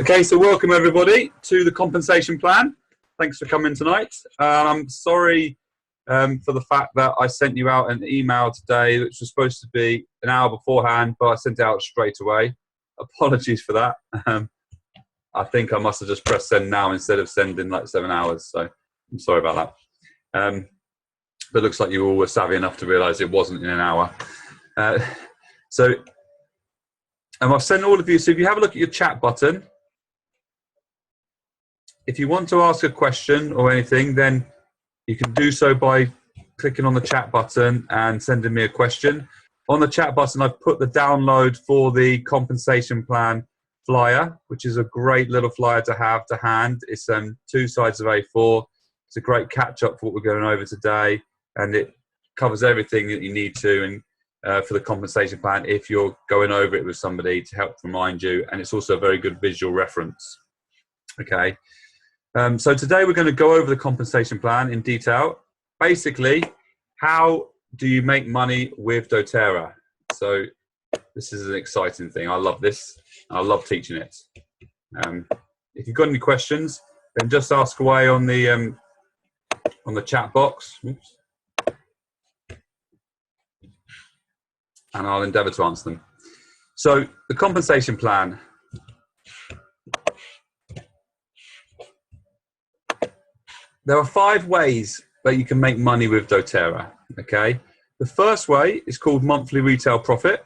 Okay, so welcome everybody to the compensation plan. Thanks for coming tonight. I'm sorry for the fact that I sent you out an email today, which was supposed to be an hour beforehand, but I sent it out straight away. Apologies for that. I think I must have just pressed send now instead of sending like 7 hours, so I'm sorry about that. But it looks like you all were savvy enough to realise it wasn't in an hour. So I've sent all of you, so if you have a look at your chat button, if you want to ask a question or anything, then you can do so by clicking on the chat button and sending me a question. On the chat button, I've put the download for the compensation plan flyer, which is a great little flyer to have to hand. It's 2 sides of A4. It's a great catch-up for what we're going over today, and it covers everything that you need to for the compensation plan if you're going over it with somebody to help remind you, and it's also a very good visual reference. Okay. So today we're going to go over the compensation plan in detail. Basically, how do you make money with doTERRA? So this is an exciting thing. I love this. I love teaching it. If you've got any questions, then just ask away on the chat box. Oops. And I'll endeavour to answer them. So the compensation plan. There are 5 ways that you can make money with doTERRA, okay? The first way is called monthly retail profit.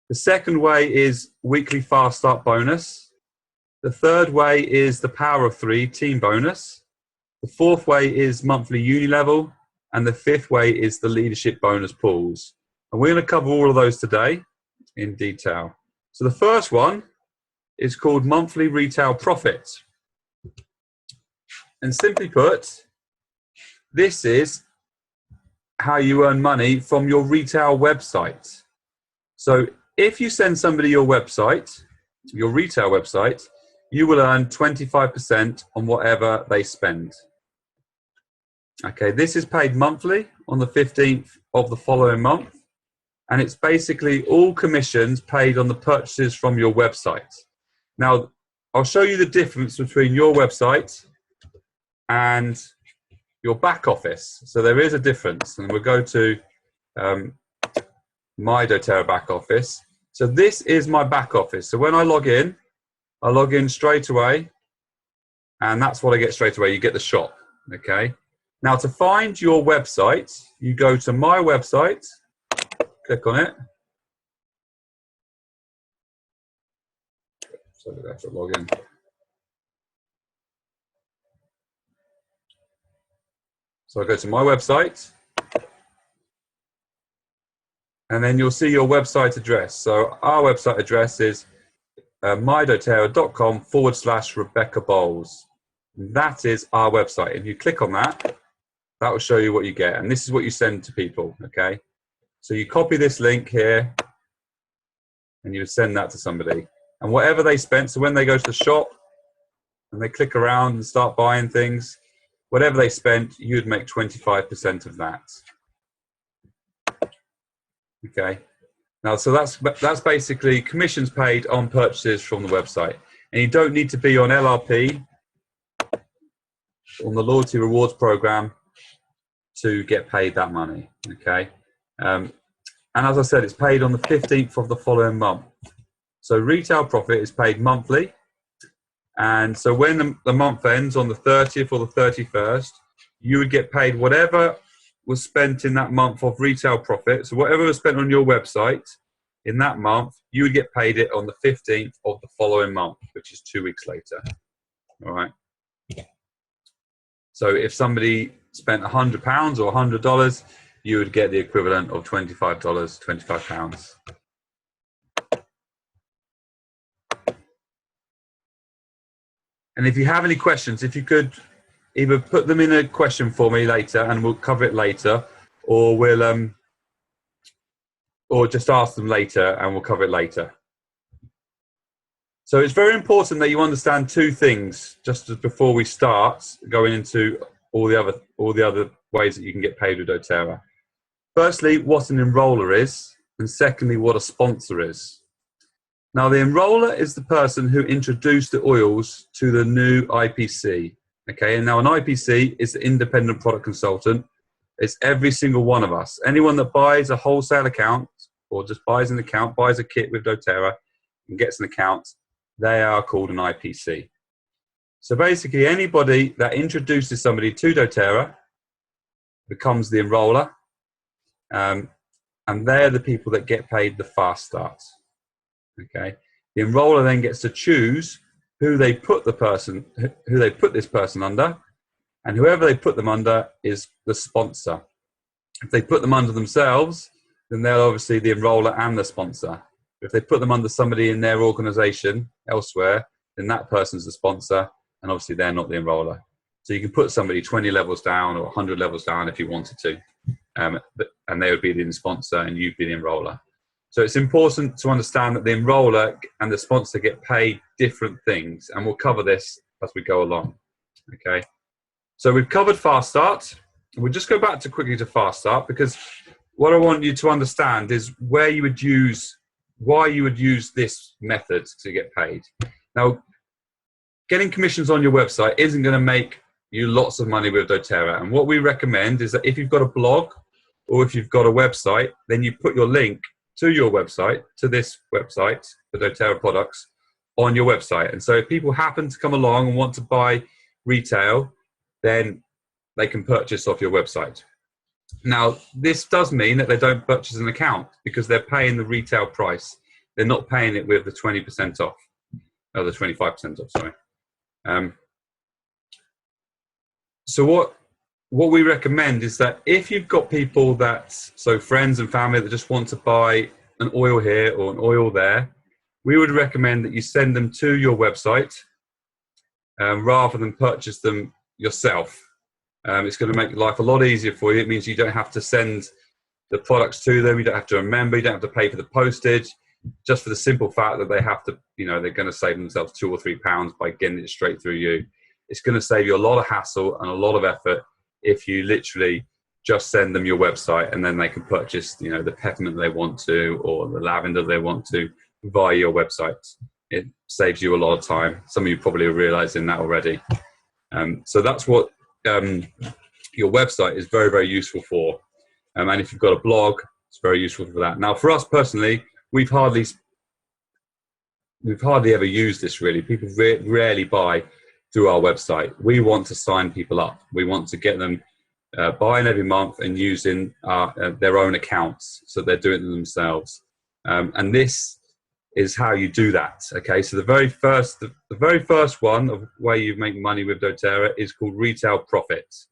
The second way is weekly fast start bonus. The third way is the power of 3 team bonus. The fourth way is monthly uni level. And the fifth way is the leadership bonus pools. And we're going to cover all of those today in detail. So the first one is called monthly retail profit. And simply put, this is how you earn money from your retail website. So if you send somebody your website, your retail website, you will earn 25% on whatever they spend. Okay, this is paid monthly on the 15th of the following month. And it's basically all commissions paid on the purchases from your website. Now, I'll show you the difference between your website and your back office. So there is a difference, and we'll go to my doTERRA back office. So this is my back office. So when I log in straight away, and that's what I get straight away. You get the shop, okay? Now to find your website, you go to my website, click on it. So we have to log in. So I go to my website, and then you'll see your website address. So our website address is mydoterra.com/Rebecca Bowles. That is our website. If you click on that, that will show you what you get. And this is what you send to people, okay? So you copy this link here, and you send that to somebody. And whatever they spent, so when they go to the shop, and they click around and start buying things, whatever they spent, you'd make 25% of that. Okay. Now, so that's basically commissions paid on purchases from the website. And you don't need to be on LRP, on the loyalty rewards program, to get paid that money. Okay. And as I said, it's paid on the 15th of the following month. So retail profit is paid monthly. And so when the month ends on the 30th or the 31st, you would get paid whatever was spent in that month of retail profit. So whatever was spent on your website in that month, you would get paid it on the 15th of the following month, which is 2 weeks later. All right. So if somebody spent £100 or $100, you would get the equivalent of $25, £25. And if you have any questions, if you could either put them in a question for me later, and we'll cover it later, or we'll or just ask them later, and we'll cover it later. So it's very important that you understand 2 things just before we start going into all the other ways that you can get paid with doTERRA. Firstly, what an enroller is, and secondly, what a sponsor is. Now, the enroller is the person who introduced the oils to the new IPC. Okay, and now an IPC is the independent product consultant. It's every single one of us. Anyone that buys a wholesale account or just buys an account, buys a kit with doTERRA and gets an account, they are called an IPC. So basically, anybody that introduces somebody to doTERRA becomes the enroller, and they're the people that get paid the fast start. Okay, the enroller then gets to choose who they put this person under, and whoever they put them under is the sponsor. If they put them under themselves, then they're obviously the enroller and the sponsor. If they put them under somebody in their organization elsewhere, then that person's the sponsor, and obviously they're not the enroller. So you can put somebody 20 levels down or 100 levels down if you wanted to, and they would be the sponsor and you'd be the enroller. So it's important to understand that the enroller and the sponsor get paid different things, and we'll cover this as we go along. Okay, so we've covered Fast Start. We'll just go back quickly to Fast Start, because what I want you to understand is why you would use this method to get paid. Now, getting commissions on your website isn't going to make you lots of money with doTERRA, and what we recommend is that if you've got a blog or if you've got a website, then you put your link to your website, to this website, the doTERRA products, on your website. And so if people happen to come along and want to buy retail, then they can purchase off your website. Now, this does mean that they don't purchase an account because they're paying the retail price. They're not paying it with the 20% off, or the 25% off, sorry. So what we recommend is that if you've got people so friends and family that just want to buy an oil here or an oil there, we would recommend that you send them to your website rather than purchase them yourself. It's going to make life a lot easier for you. It means you don't have to send the products to them. You don't have to remember. You don't have to pay for the postage, just for the simple fact that they have to, they're going to save themselves £2 or £3 by getting it straight through you. It's going to save you a lot of hassle and a lot of effort if you literally just send them your website, and then they can purchase, the peppermint they want to or the lavender they want to via your website. It saves you a lot of time. Some of you probably are realizing that already. So that's what your website is very, very useful for. And if you've got a blog, it's very useful for that. Now, for us personally, we've hardly ever used this really. People rarely buy through our website. We want to sign people up. We want to get them buying every month and using their own accounts, so they're doing it themselves. And this is how you do that. Okay, so the very first one of where you make money with doTERRA is called retail profits.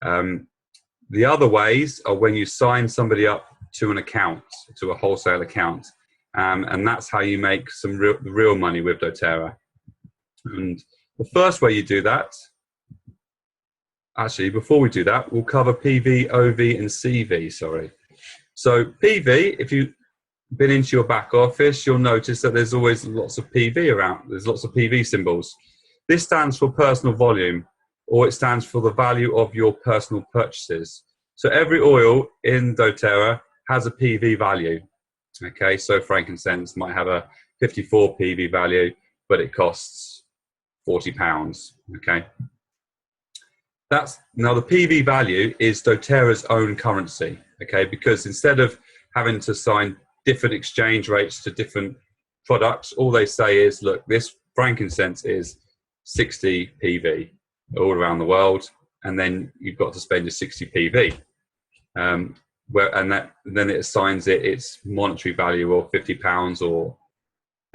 The other ways are when you sign somebody up to an account, to a wholesale account, and that's how you make some real money with doTERRA. And the first way you do that, actually, before we do that, we'll cover PV, OV, and CV, sorry. So PV, if you've been into your back office, you'll notice that there's always lots of PV around. There's lots of PV symbols. This stands for personal volume, or it stands for the value of your personal purchases. So every oil in doTERRA has a PV value. Okay, so frankincense might have a 54 PV value, but it costs £40. Okay, now the PV value is doTERRA's own currency. Okay, because instead of having to sign different exchange rates to different products, all they say is, look, this frankincense is 60 PV all around the world, and then you've got to spend your 60 PV. Then it assigns its monetary value of £50 or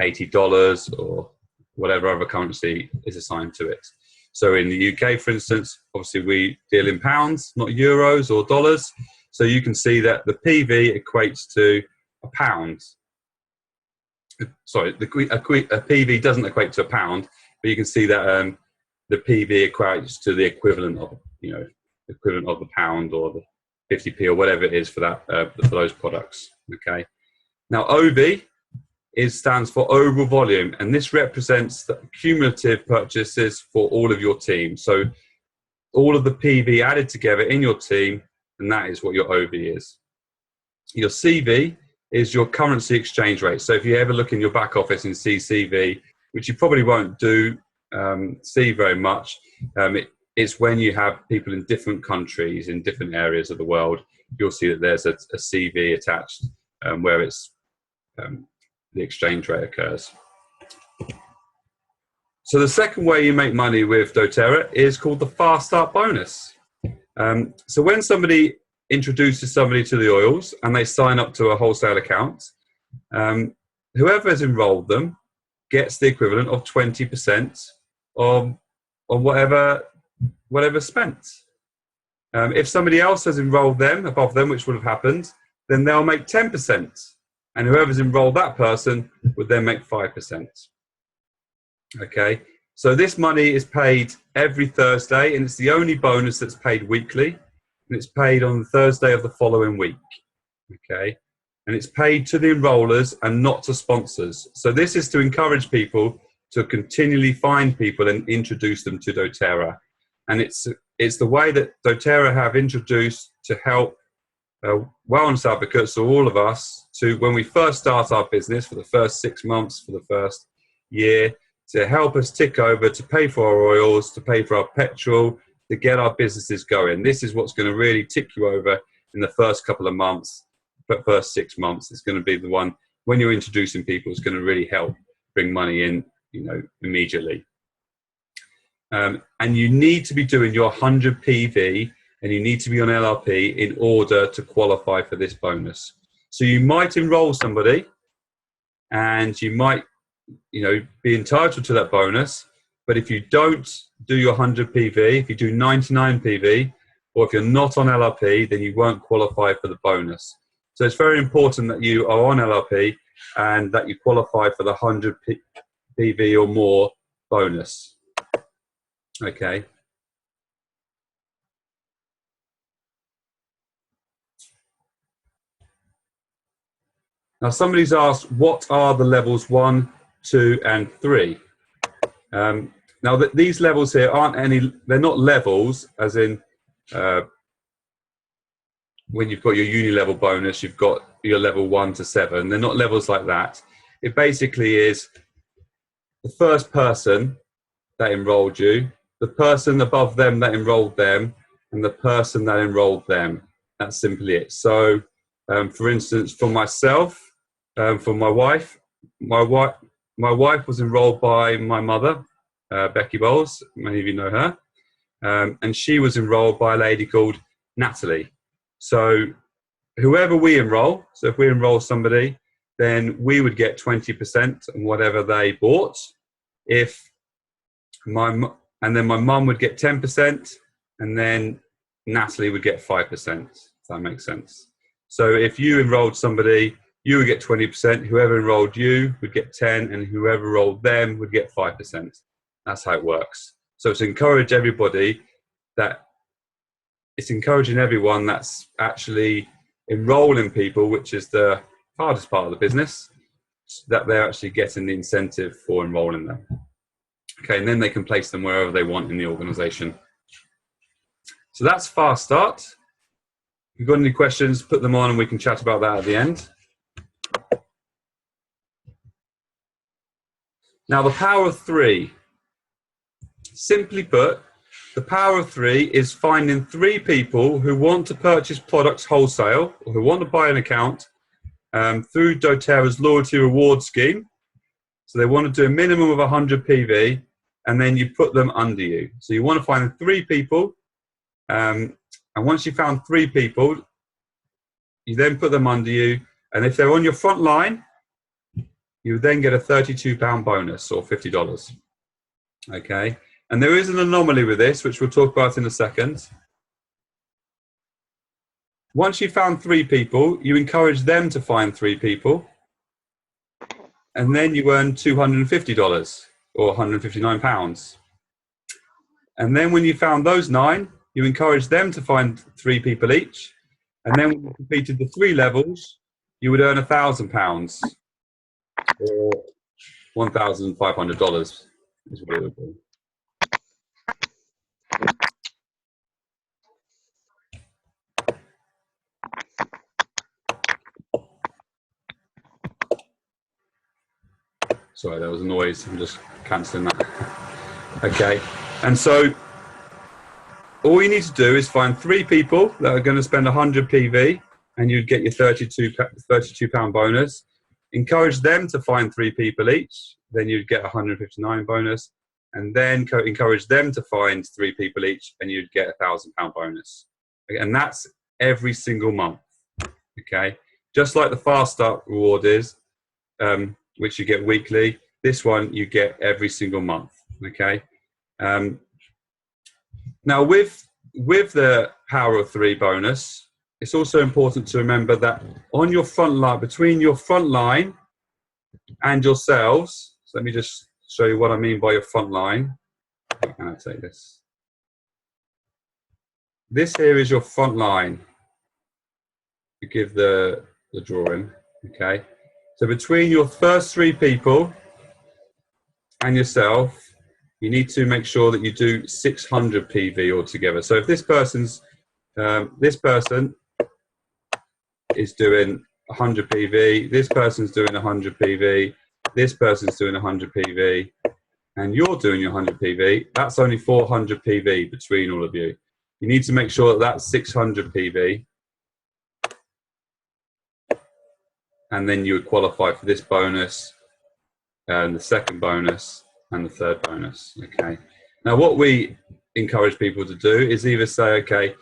$80 or whatever other currency is assigned to it. So in the UK, for instance, obviously we deal in pounds, not euros or dollars. So you can see that the PV equates to a pound. Sorry, a PV doesn't equate to a pound, but you can see that the PV equates to the equivalent of, the pound or the 50p or whatever it is for that for those products. Okay. Now OV stands for overall volume, and this represents the cumulative purchases for all of your team. So all of the PV added together in your team, and that is what your OV is. Your CV is your currency exchange rate. So if you ever look in your back office and see CV, which you probably won't do, see very much, it's when you have people in different countries, in different areas of the world, you'll see that there's a CV attached where it's the exchange rate occurs. So the second way you make money with doTERRA is called the Fast Start bonus. So when somebody introduces somebody to the oils and they sign up to a wholesale account, whoever has enrolled them gets the equivalent of 20% of whatever spent. If somebody else has enrolled them above them, which would have happened, then they'll make 10%. And whoever's enrolled that person would then make 5%. Okay, so this money is paid every Thursday, and it's the only bonus that's paid weekly, and it's paid on the Thursday of the following week. Okay, and it's paid to the enrollers and not to sponsors. So this is to encourage people to continually find people and introduce them to doTERRA. And it's the way that doTERRA have introduced to help wellness advocates, so all of us, to when we first start our business, for the first 6 months, for the first year, to help us tick over, to pay for our oils, to pay for our petrol, to get our businesses going. This is what's going to really tick you over in the first couple of months, but first 6 months. It's going to be the one when you're introducing people. It's going to really help bring money in, immediately. And you need to be doing your 100 PV, and you need to be on LRP in order to qualify for this bonus. So you might enroll somebody, and you might, be entitled to that bonus. But if you don't do your 100 PV, if you do 99 PV, or if you're not on LRP, then you won't qualify for the bonus. So it's very important that you are on LRP and that you qualify for the 100 PV or more bonus. Okay. Now somebody's asked, what are the levels 1, 2, and 3? Now these levels here they're not levels as in when you've got your uni level bonus, you've got your level 1 to 7. They're not levels like that. It basically is the first person that enrolled you, the person above them that enrolled them, and the person that enrolled them. That's simply it. So, for instance, for myself, for my wife was enrolled by my mother, Becky Bowles. Many of you know her, and she was enrolled by a lady called Natalie. So, whoever we enroll, so if we enroll somebody, then we would get 20% on whatever they bought. And then my mum would get 10%, and then Natalie would get 5%, if that makes sense. So if you enrolled somebody, you would get 20%, whoever enrolled you would get 10, and whoever enrolled them would get 5%. That's how it works. So it's encouraging everyone that's actually enrolling people, which is the hardest part of the business, that they're actually getting the incentive for enrolling them. Okay, and then they can place them wherever they want in the organization. So that's Fast Start. If you've got any questions, put them on and we can chat about that at the end. Now, the power of 3. Simply put, the power of 3 is finding 3 people who want to purchase products wholesale, or who want to buy an account through doTERRA's loyalty reward scheme. So they want to do a minimum of 100 PV, and then you put them under you. So you want to find 3 people, and once you've found 3 people, you then put them under you, and if they're on your front line, you then get a £32 bonus, or $50. Okay, and there is an anomaly with this, which we'll talk about in a second. Once you've found 3 people, you encourage them to find 3 people, and then you earn $250 or £159. And then when you found those 9, you encourage them to find 3 people each. And then when you completed the 3 levels, you would earn £1,000 or $1,500 is what it would be. Sorry, there was a noise. I'm just cancelling that. Okay, and so all you need to do is find 3 people that are going to spend 100 PV, and you'd get your £32 bonus. Encourage them to find 3 people each, then you'd get 159 bonus, and then encourage them to find 3 people each, and you'd get £1,000 bonus. And that's every single month. Okay, just like the Fast Start reward is, which you get weekly. This one you get every single month. Okay. Now with the Power of 3 bonus, it's also important to remember that on your front line, between your front line and yourselves. So let me just show you what I mean by your front line. How can I take this? This here is your front line. You give the drawing. Okay. So between your first 3 people and yourself, you need to make sure that you do 600 PV altogether. So if this person is doing 100 PV, this person's doing 100 PV, this person's doing 100 PV, and you're doing your 100 PV, that's only 400 PV between all of you. You need to make sure that that's 600 PV, and then you would qualify for this bonus, and the second bonus, and the third bonus. Okay. Now, what we encourage people to do is either say, okay,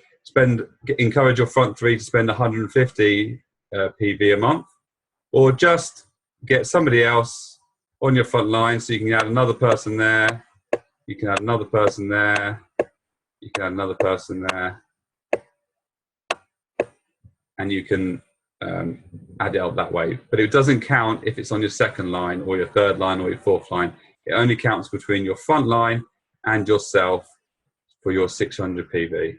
encourage your front 3 to spend 150 PV a month, or just get somebody else on your front line, so you can add another person there, you can add another person there, you can add another person there, and you can add it up that way. But it doesn't count if it's on your second line or your third line or your fourth line. It only counts between your front line and yourself for your 600 PV.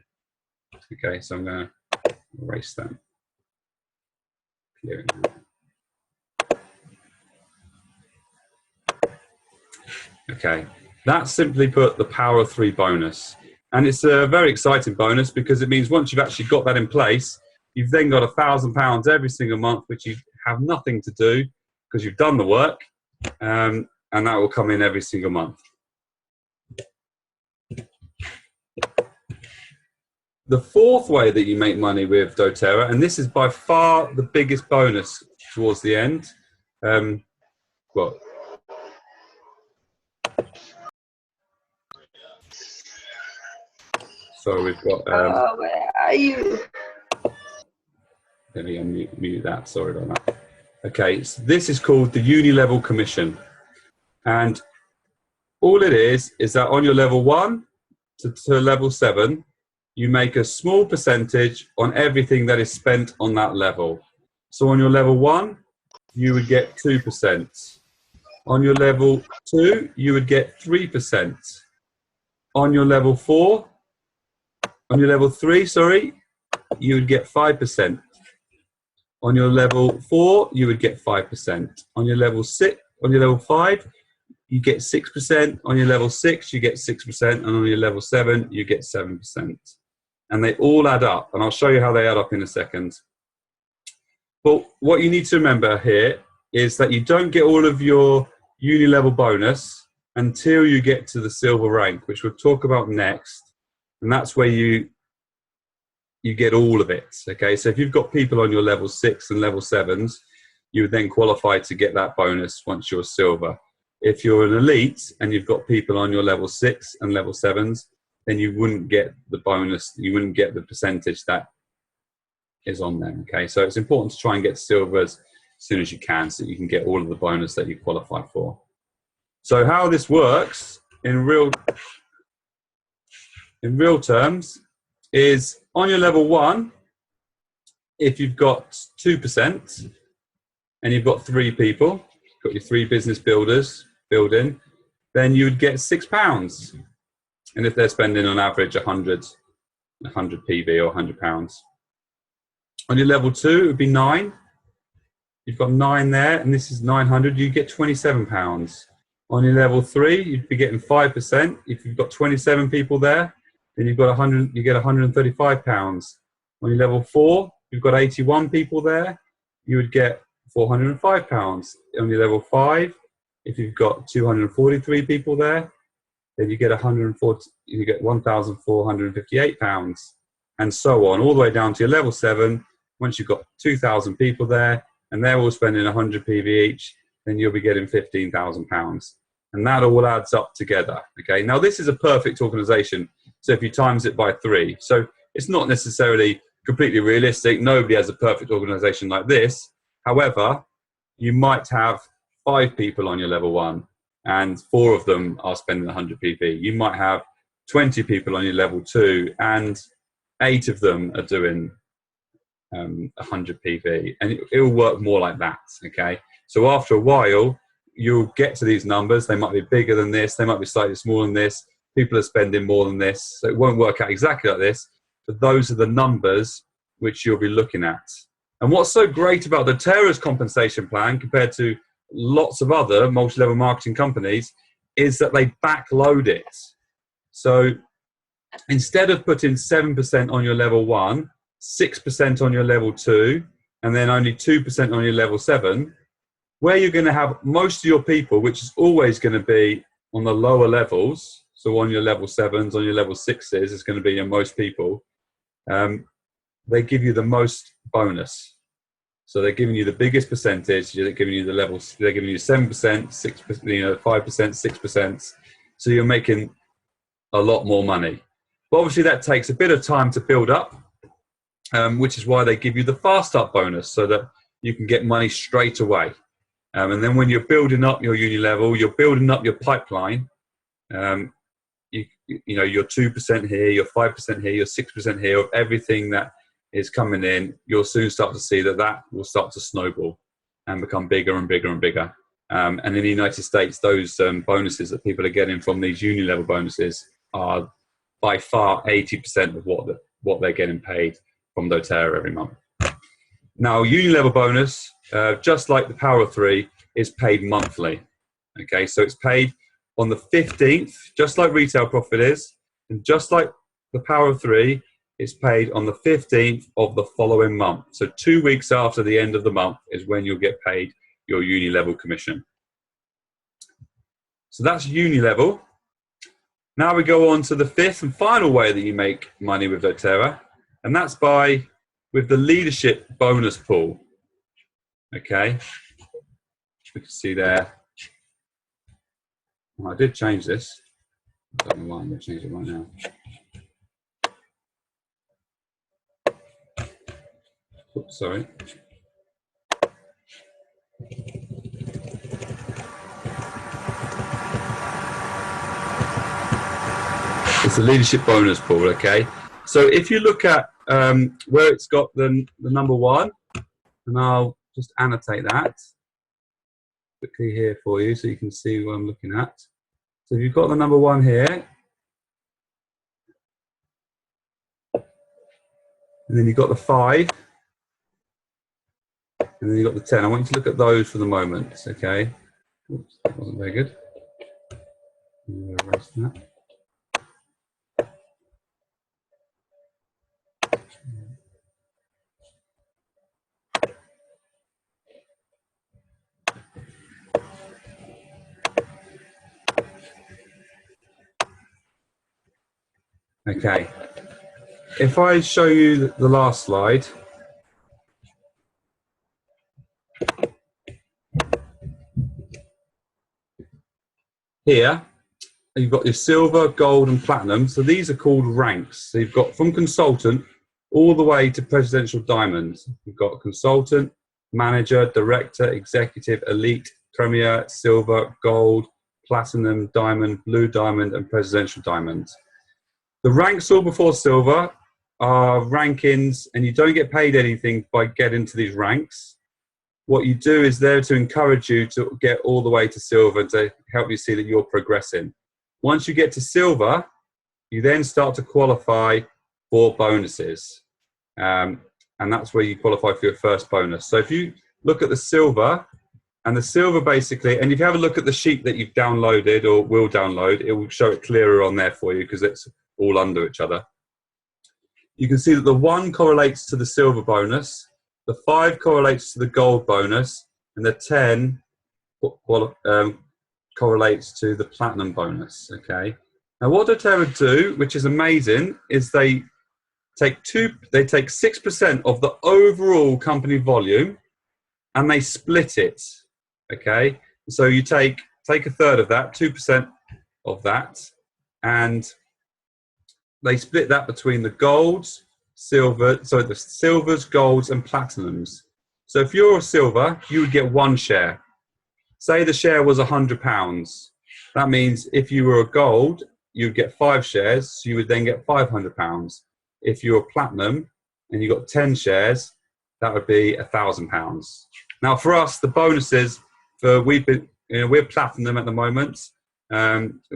Okay, so I'm going to erase them. Okay, that's simply put the Power of 3 bonus. And it's a very exciting bonus because it means once you've actually got that in place, you've then got £1,000 every single month, which you have nothing to do because you've done the work, and that will come in every single month. The fourth way that you make money with doTERRA, and this is by far the biggest bonus towards the end. Well, so we've got. Where are you? Let me unmute that. Sorry about that. Okay, so this is called the Uni-Level Commission, and all it is that on your level 1 to level 7, you make a small percentage on everything that is spent on that level. So on your level 1, you would get 2%. On your level 2, you would get 3%. On your level 3, sorry, you would get 5%. On your level 4, you would get 5%. On your level 5, you get 6%. On your level 6, you get 6%. And on your level 7, you get 7%. And they all add up. And I'll show you how they add up in a second. But what you need to remember here is that you don't get all of your uni level bonus until you get to the silver rank, which we'll talk about next. And that's where you get all of it. Okay, so if you've got people on your level 6 and level 7s, you would then qualify to get that bonus once you're silver. If you're an elite and you've got people on your level 6 and level 7s, then you wouldn't get the bonus, you wouldn't get the percentage that is on them. Okay, so it's important to try and get silver as soon as you can so you can get all of the bonus that you qualify for. So how this works in real terms is on your level 1, if you've got 2% and you've got 3 people, got your 3 business builders building, then you would get £6. And if they're spending on average 100 PV or £100. On your level 2, it would be 9. You've got 9 there, and this is 900. You get £27. On your level 3, you'd be getting 5%. If you've got 27 people there, then you've got 100. You get £135. On your level 4, you've got 81 people there. You would get £405. On your level 5, If you've got 243 people there, then you get £1,458, and so on, all the way down to your level 7. Once you've got 2,000 people there, and they're all spending 100 PV each, then you'll be getting £15,000. And that all adds up together. Okay. Now this is a perfect organization. So if you times it by 3, so it's not necessarily completely realistic. Nobody has a perfect organization like this. However, you might have 5 people on your level 1 and 4 of them are spending 100 PV. You might have 20 people on your level 2 and 8 of them are doing 100 PV, and it will work more like that. Okay. So after a while, you'll get to these numbers. They might be bigger than this. They might be slightly smaller than this. People are spending more than this. So it won't work out exactly like this, but those are the numbers which you'll be looking at. And what's so great about doTERRA's compensation plan compared to lots of other multi-level marketing companies is that they backload it. So instead of putting 7% on your level 1, 6% on your level 2, and then only 2% on your level 7, where you're going to have most of your people, which is always going to be on the lower levels, so on your level 7s, on your level 6s, is going to be your most people, they give you the most bonus. So they're giving you the biggest percentage. They're giving you the levels. They're giving you 7%, 6%, 5%, 6%. So you're making a lot more money. But obviously that takes a bit of time to build up, which is why they give you the fast start bonus, so that you can get money straight away. And then when you're building up your uni level, you're building up your pipeline. You know, you're 2% here, you're 5% here, you're 6% here of everything that is coming in. You'll soon start to see that will start to snowball and become bigger and bigger and bigger. And in the United States, those bonuses that people are getting from these uni level bonuses are by far 80% of what they're getting paid from doTERRA every month. Now, uni level bonus, just like the Power of 3, is paid monthly. Okay, so it's paid on the 15th, just like retail profit is, and just like the Power of 3, it's paid on the 15th of the following month. So 2 weeks after the end of the month is when you'll get paid your uni level commission. So that's uni level. Now we go on to the 5th and final way that you make money with doTERRA, and that's with the leadership bonus pool. Okay, you can see there. Well, I did change this. I don't know why I'm going to change it right now. Oops, sorry. It's the leadership bonus pool. Okay, so if you look at where it's got the number 1, and I'll just annotate that quickly here for you so you can see what I'm looking at. So you've got the number 1 here, and then you've got the 5, and then you've got the 10. I want you to look at those for the moment, okay? Oops, that wasn't very good. Erase that. Okay, if I show you the last slide, here you've got your silver, gold and platinum. So these are called ranks. So you've got from consultant all the way to presidential diamond. You've got consultant, manager, director, executive, elite, premier, silver, gold, platinum, diamond, blue diamond and presidential diamond. The ranks all before silver are rankings, and you don't get paid anything by getting to these ranks. What you do is there to encourage you to get all the way to silver and to help you see that you're progressing. Once you get to silver, you then start to qualify for bonuses. And that's where you qualify for your first bonus. So if you look at the silver, and the silver basically, and if you have a look at the sheet that you've downloaded or will download, it will show it clearer on there for you because it's all under each other. You can see that the 1 correlates to the silver bonus, the 5 correlates to the gold bonus, and the 10 correlates to the platinum bonus. Okay. Now, what doTERRA do, which is amazing, is they take 6% of the overall company volume and they split it. Okay. So you take a third of that, 2% of that, and they split that between the golds, the silvers, golds, and platinums. So if you're a silver, you would get 1 share. Say the share was £100. That means if you were a gold, you'd get 5 shares, so you would then get £500. If you're a platinum and you got 10 shares, that would be £1,000. Now for us, the bonuses we're platinum at the moment.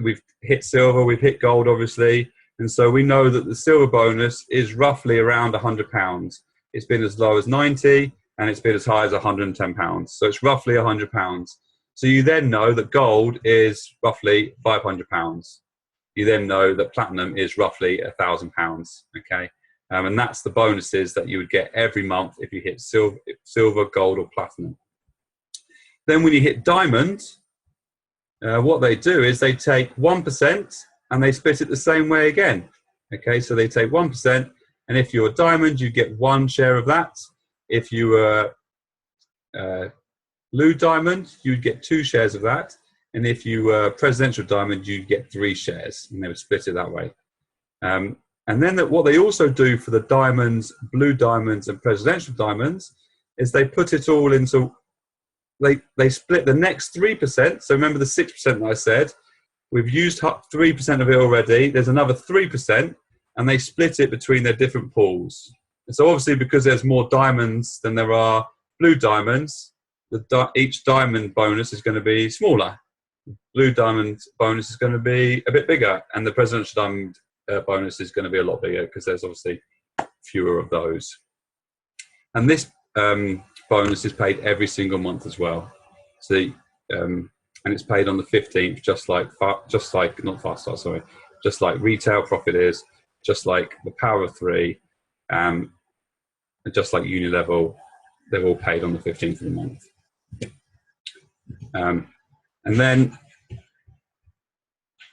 We've hit silver, we've hit gold, obviously, and so we know that the silver bonus is roughly around £100. It's been as low as 90, and it's been as high as £110. So it's roughly £100. So you then know that gold is roughly £500. You then know that platinum is roughly £1,000. Okay, and that's the bonuses that you would get every month if you hit silver, gold, or platinum. Then when you hit diamond, what they do is they take 1% and they split it the same way again. Okay, so they take 1%, and if you're a diamond, you get 1 share of that. If you were blue diamond, you'd get 2 shares of that. And if you were presidential diamond, you'd get 3 shares, and they would split it that way. And then what they also do for the diamonds, blue diamonds, and presidential diamonds is they put it all into, they split the next 3%. So remember the 6% that I said, we've used 3% of it already. There's another 3%, and they split it between their different pools. And so obviously, because there's more diamonds than there are blue diamonds, each diamond bonus is going to be smaller. Blue diamond bonus is going to be a bit bigger, and the presidential diamond bonus is going to be a lot bigger because there's obviously fewer of those. And this bonus is paid every single month as well. So, and it's paid on the 15th, just like retail profit is, just like the Power of 3, and just like Unilevel, they're all paid on the 15th of the month. And then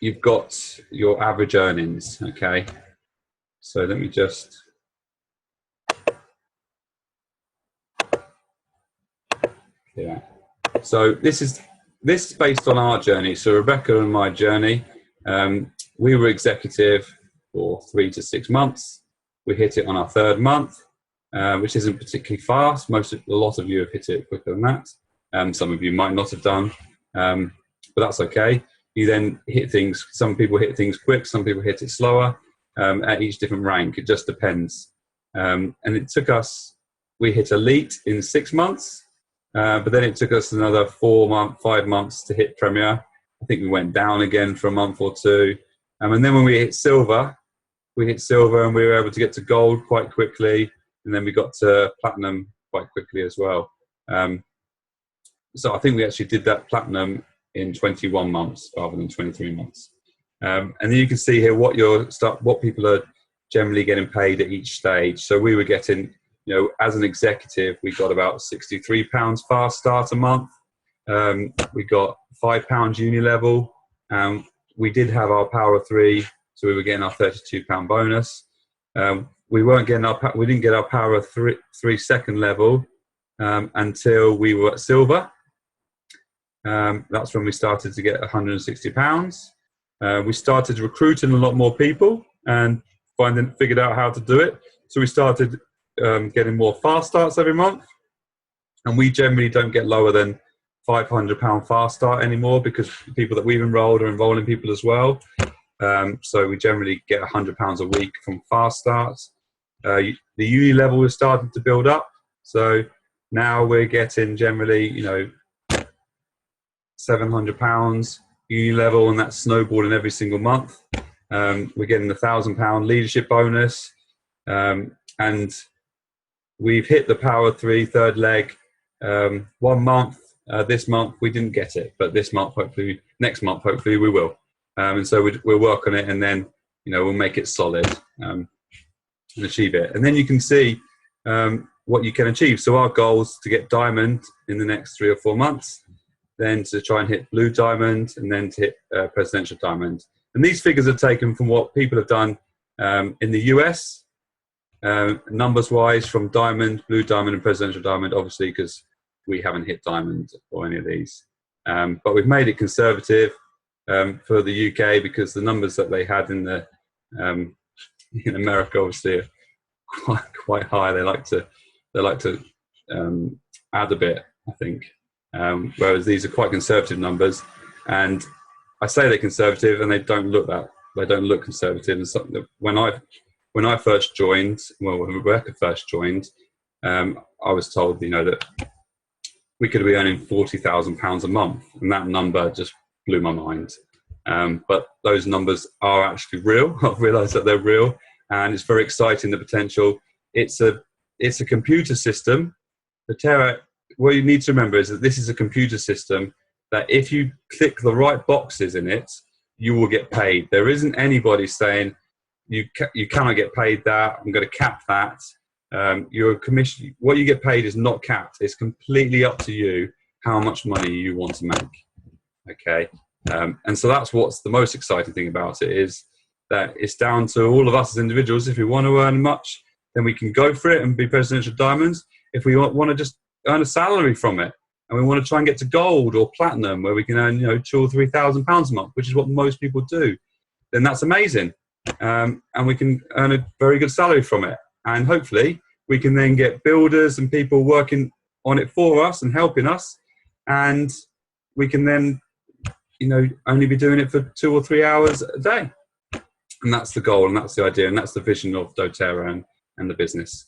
you've got your average earnings. Okay, so let me just so this is based on our journey. So Rebecca and my journey, we were executive for 3 to 6 months. We hit it on our 3rd month, which isn't particularly fast. A lot of you have hit it quicker than that. Some of you might not have done, but that's okay. You then hit things. Some people hit things quick. Some people hit it slower. At each different rank, it just depends. And it took us. We hit elite in 6 months. But then it took us another 5 months to hit Premier. I think we went down again for a month or 2. And then when we hit silver and we were able to get to gold quite quickly. And then we got to platinum quite quickly as well. So I think we actually did that platinum in 21 months rather than 23 months. And then you can see here what people are generally getting paid at each stage. So we were getting, as an executive, we got about £63 fast start a month. We got £5 Unilevel. We did have our Power 3, so we were getting our £32 bonus. We didn't get our Power 3 second level until we were at silver. That's when we started to get £160. We started recruiting a lot more people and figured out how to do it. So we started getting more fast starts every month, and we generally don't get lower than £500 fast start anymore because the people that we've enrolled are enrolling people as well. So we generally get £100 a week from fast starts. The uni level is starting to build up, so now we're getting generally £700 uni level, and that's snowballing every single month. We're getting the £1,000 leadership bonus, and we've hit the Power 3 third leg 1 month. This month we didn't get it, but next month hopefully we will. And so we'll work on it, and then we'll make it solid and achieve it. And then you can see what you can achieve. So our goal is to get diamond in the next 3 or 4 months. then to try and hit blue diamond, and then to hit presidential diamond. And these figures are taken from what people have done in the US, numbers-wise, from diamond, blue diamond, and presidential diamond, obviously, because we haven't hit diamond or any of these. But we've made it conservative for the UK because the numbers that they had in the in America, obviously, are quite high. They like to add a bit, I think. Whereas these are quite conservative numbers, and I say they're conservative, and they don't look conservative. And something that when I first joined, well, when Rebecca first joined, I was told, that we could be earning £40,000 a month, and that number just blew my mind. But those numbers are actually real. I've realised that they're real, and it's very exciting. The potential. It's a computer system. The doTERRA. What you need to remember is that this is a computer system that if you click the right boxes in it, you will get paid. There isn't anybody saying you cannot get paid that. I'm going to cap that. Your commission, what you get paid is not capped. It's completely up to you how much money you want to make. Okay, and so that's what's the most exciting thing about it, is that it's down to all of us as individuals. If we want to earn much, then we can go for it and be presidential diamonds. If we want to just earn a salary from it, and we want to try and get to gold or platinum, where we can earn £2,000 or £3,000 a month, which is what most people do, then that's amazing, and we can earn a very good salary from it. And hopefully we can then get builders and people working on it for us and helping us, and we can then only be doing it for 2 or 3 hours a day. And that's the goal, and that's the idea, and that's the vision of doTERRA and the business.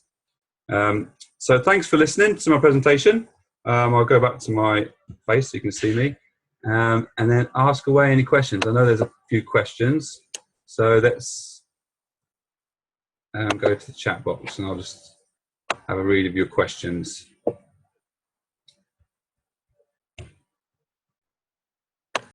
So thanks for listening to my presentation. I'll go back to my face so you can see me, and then ask away any questions. I know there's a few questions, so let's go to the chat box, and I'll just have a read of your questions.